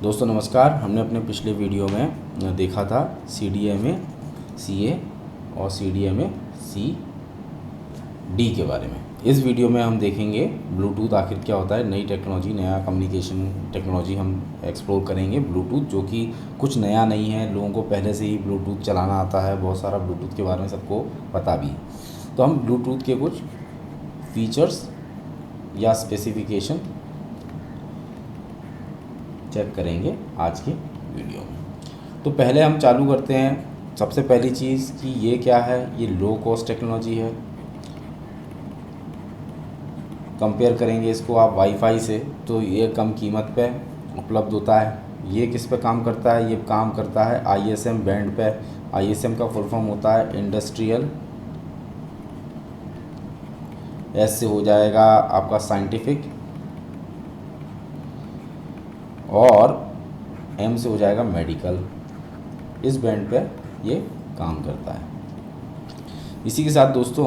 दोस्तों नमस्कार। हमने अपने पिछले वीडियो में देखा था CDMA CA और CDMA CD के बारे में। इस वीडियो में हम देखेंगे ब्लूटूथ आखिर क्या होता है, नई टेक्नोलॉजी, नया कम्युनिकेशन टेक्नोलॉजी हम एक्सप्लोर करेंगे। ब्लूटूथ जो कि कुछ नया नहीं है, लोगों को पहले से ही ब्लूटूथ चलाना आता है, बहुत सारा ब्लूटूथ के बारे में सबको पता भी है। तो हम ब्लूटूथ के कुछ फीचर्स या स्पेसिफिकेशन चेक करेंगे आज के वीडियो में। तो पहले हम चालू करते हैं। सबसे पहली चीज़ कि ये क्या है, ये लो कॉस्ट टेक्नोलॉजी है। कंपेयर करेंगे इसको आप वाईफाई से, तो ये कम कीमत पे उपलब्ध होता है। ये किस पे काम करता है, ये काम करता है ISM बैंड पे। ISM का फुल फॉर्म होता है इंडस्ट्रियल, S से हो जाएगा आपका साइंटिफिक, और M से हो जाएगा मेडिकल। इस बैंड पे ये काम करता है। इसी के साथ दोस्तों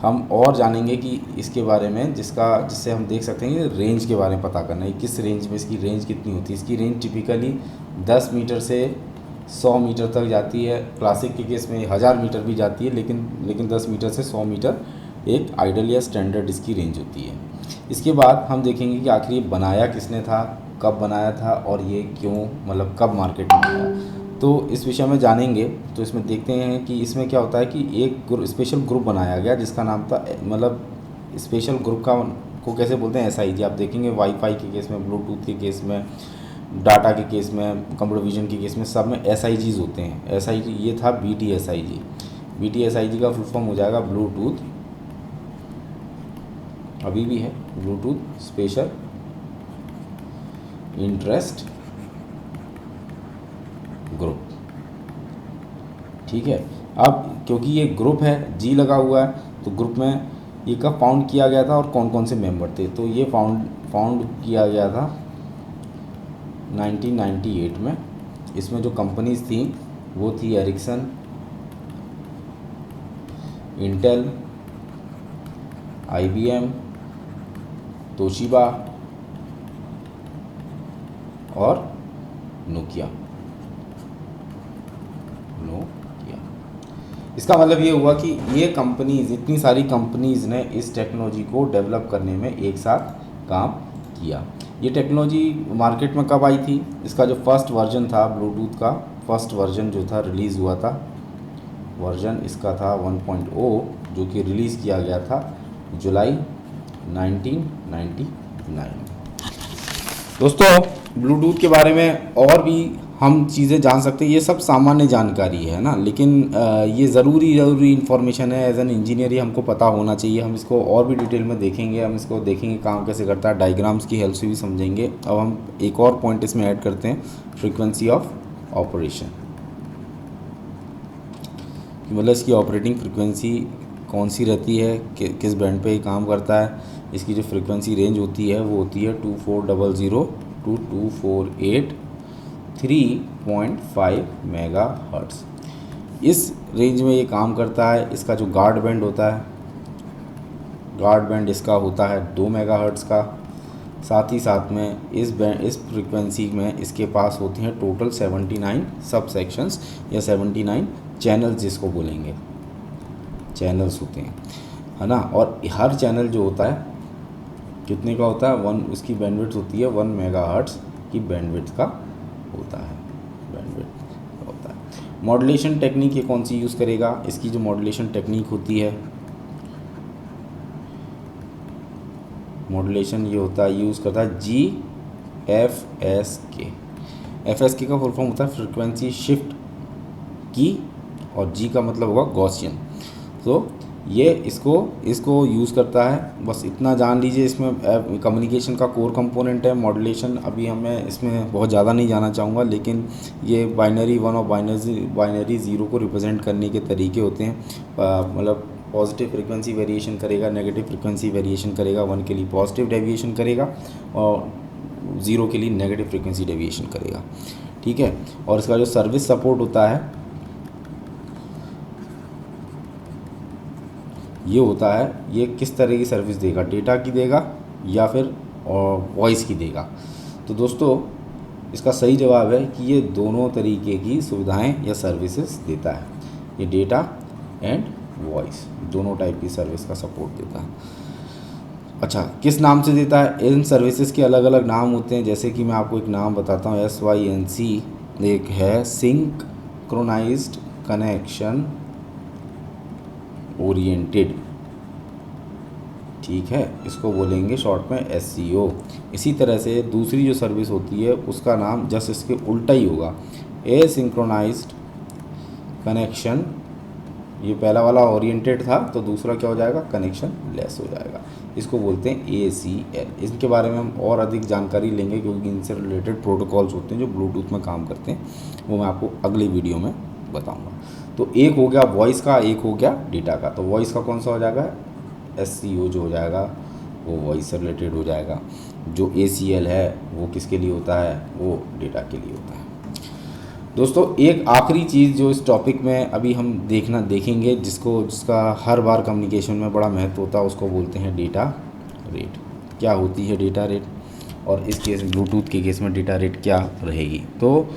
हम और जानेंगे कि इसके बारे में, जिससे हम देख सकते हैं कि रेंज के बारे में पता करना है, किस रेंज में इसकी रेंज कितनी होती है। इसकी रेंज टिपिकली 10 मीटर से 100 मीटर तक जाती है। क्लासिक के केस में 1000 मीटर भी जाती है, लेकिन 10 मीटर से 100 मीटर एक आइडल या स्टैंडर्ड इसकी रेंज होती है। इसके बाद हम देखेंगे कि आखिर ये बनाया किसने था, कब बनाया था, और ये क्यों, मतलब कब मार्केट में आया। तो इस विषय में जानेंगे। तो इसमें देखते हैं कि इसमें क्या होता है कि एक स्पेशल ग्रुप बनाया गया जिसका नाम था, मतलब स्पेशल ग्रुप को कैसे बोलते हैं, SIG। आप देखेंगे वाईफाई के केस में, ब्लूटूथ के केस में, डाटा के केस में, कंप्यूटर विजन के केस में, सब में SIGs होते हैं। SIG ये था BTSIG। BTSIG का फुल फॉर्म हो जाएगा ब्लूटूथ, अभी भी है, ब्लूटूथ स्पेशल इंटरेस्ट ग्रुप। ठीक है। अब क्योंकि ये ग्रुप है, G लगा हुआ है, तो ग्रुप में ये कब फाउंड किया गया था और कौन कौन से मेंबर थे। तो ये फाउंड किया गया था 1998 में। इसमें जो कंपनीज थी वो थी एरिक्सन, इंटेल, IBM, तोशिबा और नोकिया। इसका मतलब ये हुआ कि ये कंपनीज, इतनी सारी कंपनीज ने इस टेक्नोलॉजी को डेवलप करने में एक साथ काम किया। ये टेक्नोलॉजी मार्केट में कब आई थी, इसका जो फर्स्ट वर्जन था ब्लूटूथ का, फर्स्ट वर्जन जो था रिलीज़ हुआ था, वर्जन इसका था 1.0, जो कि रिलीज़ किया गया था जुलाई 1999। दोस्तों ब्लूटूथ के बारे में और भी हम चीज़ें जान सकते हैं। ये सब सामान्य जानकारी है ना, लेकिन ये ज़रूरी इन्फॉर्मेशन है। एज एन इंजीनियर ही हमको पता होना चाहिए। हम इसको और भी डिटेल में देखेंगे, हम इसको देखेंगे काम कैसे करता है, डायग्राम्स की हेल्प से भी समझेंगे। अब हम एक और पॉइंट इसमें ऐड करते हैं, फ्रीक्वेंसी ऑफ ऑपरेशन, मतलब इसकी ऑपरेटिंग फ्रीक्वेंसी कौन सी रहती है, किस बैंड पे ये काम करता है। इसकी जो फ्रीक्वेंसी रेंज होती है वो होती है 2400 to 248 3.5 मेगाहर्ट्ज़। इस रेंज में ये काम करता है। इसका जो गार्ड बैंड होता है, गार्ड बैंड इसका होता है 2 मेगाहर्ट्ज़ का। साथ ही साथ में इस फ्रीक्वेंसी में इसके पास होते हैं टोटल 79 सब सेक्शंस या 79 चैनल्स, जिसको बोलेंगे चैनल्स होते हैं, है ना। और हर चैनल जो होता है कितने का होता है, उसकी बैंडविड्थ होती है 1 मेगाहर्ट्ज़ की बैंडविड्थ का होता है, बैंडविड्थ होता है। मॉड्यूलेशन टेक्निक ये कौन सी यूज़ करेगा, इसकी जो मॉड्यूलेशन टेक्निक होती है, मॉड्यूलेशन ये होता है, यूज़ करता है GFSK। FSK का फुल फॉर्म होता है फ्रीक्वेंसी शिफ्ट की, और G का मतलब होगा गॉसियन। तो ये इसको यूज़ करता है। बस इतना जान लीजिए। इसमें कम्युनिकेशन का कोर कंपोनेंट है मॉड्यूलेशन। अभी हमें इसमें बहुत ज़्यादा नहीं जाना चाहूँगा, लेकिन ये बाइनरी 1 और बाइनरी 0 को रिप्रेजेंट करने के तरीके होते हैं। मतलब पॉजिटिव फ्रीक्वेंसी वेरिएशन करेगा, नेगेटिव फ्रीक्वेंसी वेरिएशन करेगा, 1 के लिए पॉजिटिव डेविएशन करेगा और 0 के लिए नेगेटिव फ्रीक्वेंसी डेविएशन करेगा। ठीक है। और इसका जो सर्विस सपोर्ट होता है ये होता है, ये किस तरह की सर्विस देगा, डेटा की देगा या फिर वॉइस की देगा। तो दोस्तों इसका सही जवाब है कि ये दोनों तरीके की सुविधाएं या सर्विसेज देता है। ये डेटा एंड वॉइस दोनों टाइप की सर्विस का सपोर्ट देता है। अच्छा, किस नाम से देता है? इन सर्विसेज के अलग अलग नाम होते हैं, जैसे कि मैं आपको एक नाम बताता हूँ, SYNC एक है सिंक्रोनाइज्ड कनेक्शन ओरिएंटेड, ठीक है, इसको बोलेंगे शॉर्ट में SCO। इसी तरह से दूसरी जो सर्विस होती है उसका नाम जस्ट इसके उल्टा ही होगा, एसिंक्रोनाइज्ड कनेक्शन। ये पहला वाला ओरिएंटेड था तो दूसरा क्या हो जाएगा? कनेक्शन लेस हो जाएगा, इसको बोलते हैं ACL। इसके बारे में हम और अधिक जानकारी लेंगे क्योंकि इनसे रिलेटेड प्रोटोकॉल्स होते हैं जो ब्लूटूथ में काम करते हैं, वो मैं आपको अगली वीडियो में बताऊंगा। तो एक हो गया वॉइस का, एक हो गया डेटा का। तो वॉइस का कौन सा हो जाएगा? SCO जो हो जाएगा वो वॉइस से रिलेटेड हो जाएगा। जो ACL है वो किसके लिए होता है? वो डेटा के लिए होता है। दोस्तों, एक आखिरी चीज़ जो इस टॉपिक में अभी हम देखेंगे, जिसका हर बार कम्युनिकेशन में बड़ा महत्व होता है, उसको बोलते हैं डेटा रेट। क्या होती है डेटा रेट? और इस केस ब्लूटूथ के केस में डेटा रेट क्या रहेगी? तो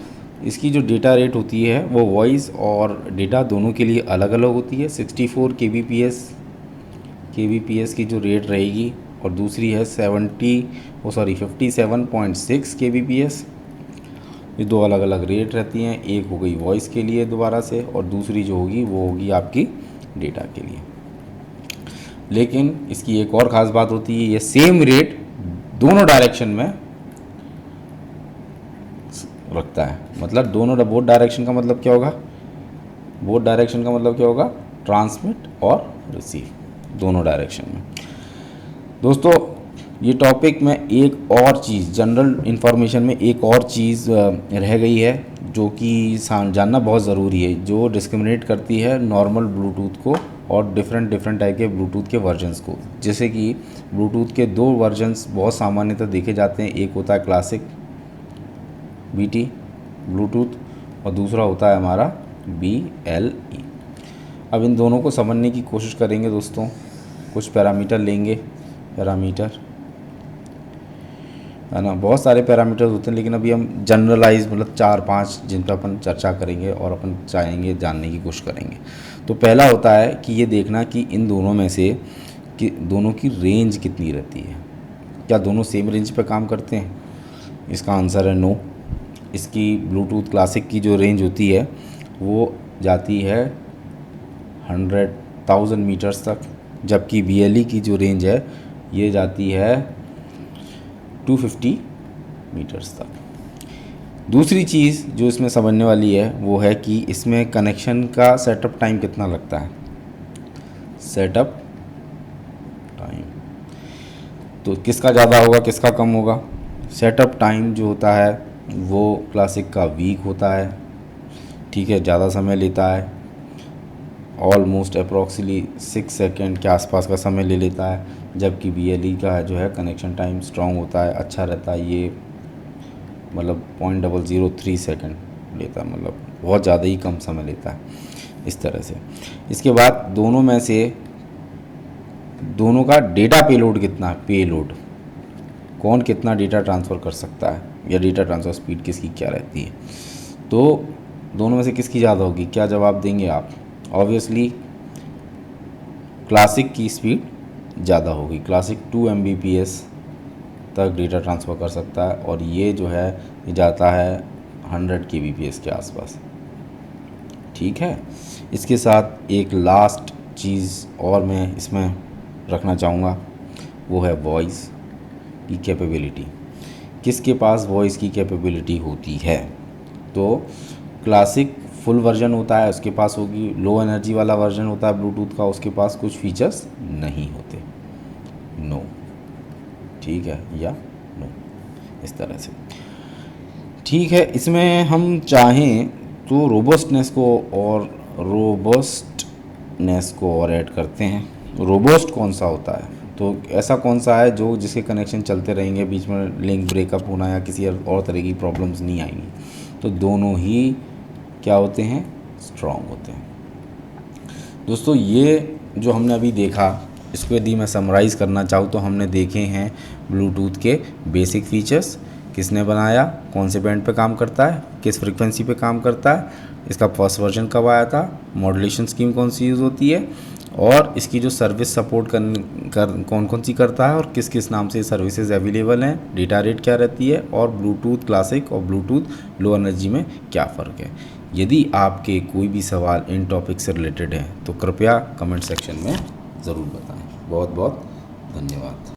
इसकी जो डेटा रेट होती है वो वॉइस और डेटा दोनों के लिए अलग अलग होती है। 64 kbps की जो रेट रहेगी, और दूसरी है 57.6 kbps। ये दो अलग अलग रेट रहती हैं। एक हो गई वॉइस के लिए दोबारा से, और दूसरी जो होगी वो होगी आपकी डेटा के लिए। लेकिन इसकी एक और ख़ास बात होती है, ये सेम रेट दोनों डायरेक्शन में रखता है। मतलब दोनों, बोथ डायरेक्शन का मतलब क्या होगा? बोथ डायरेक्शन का मतलब क्या होगा? ट्रांसमिट और रिसीव, दोनों डायरेक्शन में। दोस्तों, ये टॉपिक में एक और चीज़, जनरल इन्फॉर्मेशन में एक और चीज़ रह गई है जो कि जानना बहुत ज़रूरी है, जो डिस्क्रिमिनेट करती है नॉर्मल ब्लूटूथ को और डिफरेंट टाइप के ब्लूटूथ के वर्जन्स को। जैसे कि ब्लूटूथ के दो वर्जन्स बहुत सामान्यतः देखे जाते हैं, एक होता है क्लासिक BT ब्लूटूथ और दूसरा होता है हमारा BLE। अब इन दोनों को समझने की कोशिश करेंगे दोस्तों। कुछ पैरामीटर लेंगे, पैरामीटर है ना, बहुत सारे पैरामीटर्स होते हैं, लेकिन अभी हम जनरलाइज मतलब 4-5 जिन पर अपन चर्चा करेंगे और अपन चाहेंगे जानने की कोशिश करेंगे। तो पहला होता है कि ये देखना कि इन दोनों में से कि दोनों की रेंज कितनी रहती है। क्या दोनों सेम रेंज पे काम करते हैं? इसका आंसर है नो। इसकी ब्लूटूथ क्लासिक की जो रेंज होती है वो जाती है 100,000 मीटर्स तक, जबकि BLE की जो रेंज है ये जाती है 250 मीटर्स तक। दूसरी चीज़ जो इसमें समझने वाली है वो है कि इसमें कनेक्शन का सेटअप टाइम कितना लगता है। सेटअप टाइम तो किसका ज़्यादा होगा, किसका कम होगा? सेटअप टाइम जो होता है वो क्लासिक का वीक होता है, ठीक है, ज़्यादा समय लेता है, ऑलमोस्ट अप्रॉक्सीमेटली 6 सेकेंड के आसपास का समय ले लेता है, जबकि BLE का जो है कनेक्शन टाइम स्ट्रॉन्ग होता है, अच्छा रहता है, ये मतलब 0.003 सेकेंड लेता है, मतलब बहुत ज़्यादा ही कम समय लेता है इस तरह से। इसके बाद दोनों में से दोनों का डेटा पेलोड कितना है, पेलोड कौन कितना डेटा ट्रांसफ़र कर सकता है या डेटा ट्रांसफ़र स्पीड किसकी क्या रहती है, तो दोनों में से किसकी ज़्यादा होगी? क्या जवाब देंगे आप? ऑब्वियसली क्लासिक की स्पीड ज़्यादा होगी। क्लासिक 2 Mbps तक डेटा ट्रांसफ़र कर सकता है और ये जो है ये जाता है 100 kbps के आसपास, ठीक है। इसके साथ एक लास्ट चीज़ और मैं इसमें रखना चाहूँगा, वो है वॉइस की कैपेबिलिटी। किसके पास वॉइस की कैपेबिलिटी होती है? तो क्लासिक फुल वर्जन होता है उसके पास होगी, लो एनर्जी वाला वर्जन होता है ब्लूटूथ का, उसके पास कुछ फीचर्स नहीं होते, नो, ठीक है, या नो, इस तरह से, ठीक है। इसमें हम चाहें तो रोबस्टनेस को और ऐड करते हैं। रोबस्ट कौन सा होता है? तो ऐसा कौन सा है जो जिसके कनेक्शन चलते रहेंगे, बीच में लिंक ब्रेकअप होना या किसी और तरह की प्रॉब्लम्स नहीं आएंगी। तो दोनों ही क्या होते हैं? स्ट्रॉन्ग होते हैं। दोस्तों, ये जो हमने अभी देखा, इसको यदि मैं समराइज़ करना चाहूँ तो हमने देखे हैं ब्लूटूथ के बेसिक फीचर्स, किसने बनाया, कौन से बैंड पे काम करता है, किस फ्रीक्वेंसी पे काम करता है, इसका फर्स्ट वर्जन कब आया था, मॉड्यूलेशन स्कीम कौन सी यूज़ होती है, और इसकी जो सर्विस सपोर्ट कौन कौन सी करता है और किस किस नाम से सर्विसेज अवेलेबल हैं, डेटा रेट क्या रहती है, और ब्लूटूथ क्लासिक और ब्लूटूथ लो एनर्जी में क्या फ़र्क है। यदि आपके कोई भी सवाल इन टॉपिक से रिलेटेड हैं तो कृपया कमेंट सेक्शन में ज़रूर बताएं। बहुत बहुत धन्यवाद।